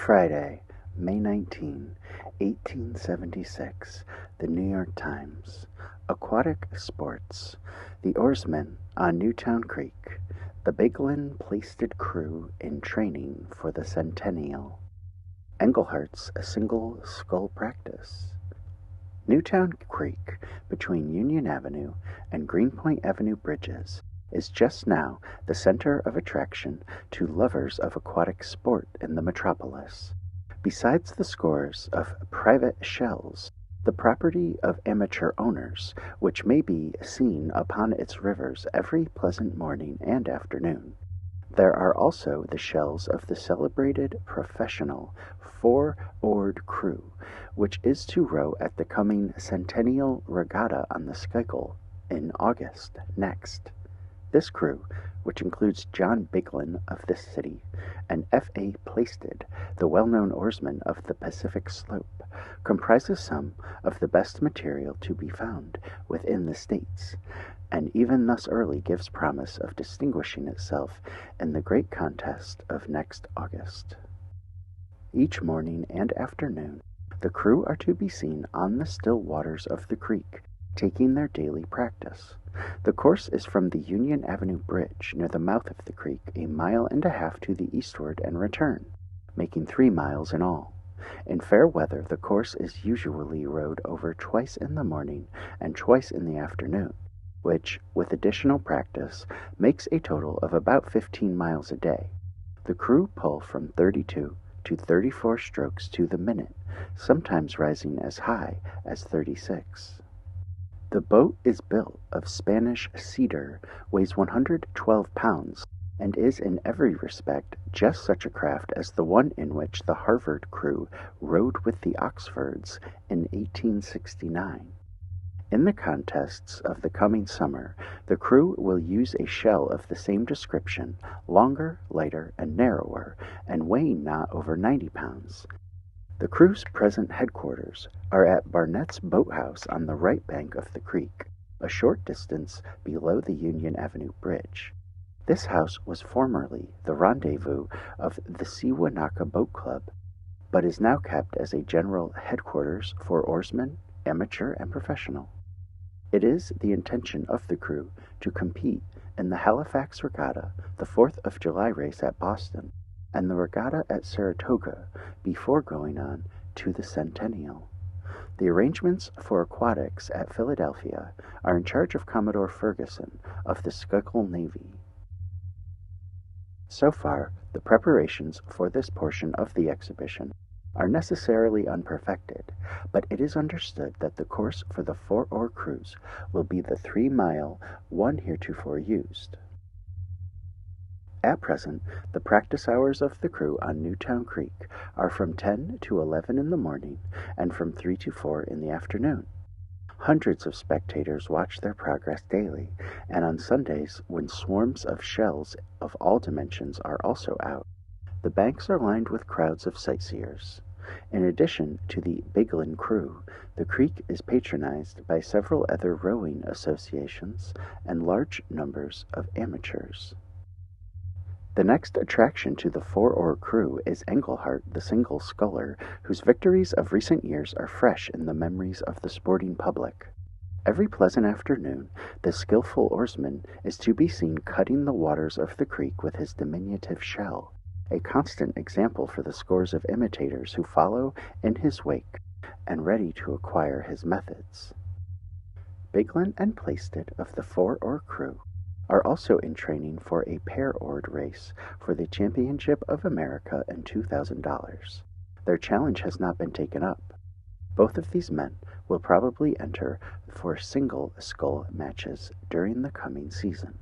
Friday, May 19, 1876. The New York Times. Aquatic sports. The oarsmen on Newtown Creek. The Biglin-Plasted crew in training for the centennial. Englehart's single scull practice. Newtown Creek, between Union Avenue and Greenpoint Avenue bridges, is just now the center of attraction to lovers of aquatic sport in the metropolis. Besides the scores of private shells, the property of amateur owners, which may be seen upon its rivers every pleasant morning and afternoon, there are also the shells of the celebrated professional four-oared crew, which is to row at the coming Centennial Regatta on the Schuylkill in August next. This crew, which includes John Biglin of this city and F.A. Plasted, the well-known oarsman of the Pacific Slope, comprises some of the best material to be found within the States, and even thus early gives promise of distinguishing itself in the great contest of next August. Each morning and afternoon, the crew are to be seen on the still waters of the creek, taking their daily practice. The course is from the Union Avenue Bridge near the mouth of the creek 1.5 miles to the eastward and return, making 3 miles in all. In fair weather, the course is usually rowed over twice in the morning and twice in the afternoon, which, with additional practice, makes a total of about 15 miles a day. The crew pull from 32 to 34 strokes to the minute, sometimes rising as high as 36. The boat is built of Spanish cedar, weighs 112 pounds, and is in every respect just such a craft as the one in which the Harvard crew rowed with the Oxfords in 1869. In the contests of the coming summer, the crew will use a shell of the same description, longer, lighter, and narrower, and weighing not over 90 pounds. The crew's present headquarters are at Barnett's Boathouse on the right bank of the creek, a short distance below the Union Avenue Bridge. This house was formerly the rendezvous of the Sewanaka Boat Club, but is now kept as a general headquarters for oarsmen, amateur and professional. It is the intention of the crew to compete in the Halifax Regatta, the 4th of July race at Boston, and the regatta at Saratoga before going on to the Centennial. The arrangements for aquatics at Philadelphia are in charge of Commodore Ferguson of the Schuylkill Navy. So far, the preparations for this portion of the exhibition are necessarily unperfected, but it is understood that the course for the four-oar cruise will be the 3-mile one heretofore used. At present, the practice hours of the crew on Newtown Creek are from 10 to 11 in the morning and from 3 to 4 in the afternoon. Hundreds of spectators watch their progress daily, and on Sundays, when swarms of shells of all dimensions are also out, the banks are lined with crowds of sightseers. In addition to the Biglin crew, the creek is patronized by several other rowing associations and large numbers of amateurs. The next attraction to the four-oar crew is Englehart, the single sculler, whose victories of recent years are fresh in the memories of the sporting public. Every pleasant afternoon, the skillful oarsman is to be seen cutting the waters of the creek with his diminutive shell, a constant example for the scores of imitators who follow in his wake and ready to acquire his methods. Biglin and Plasted of the four-oar crew are also in training for a pair-oared race for the Championship of America and $2,000. Their challenge has not been taken up. Both of these men will probably enter for single scull matches during the coming season.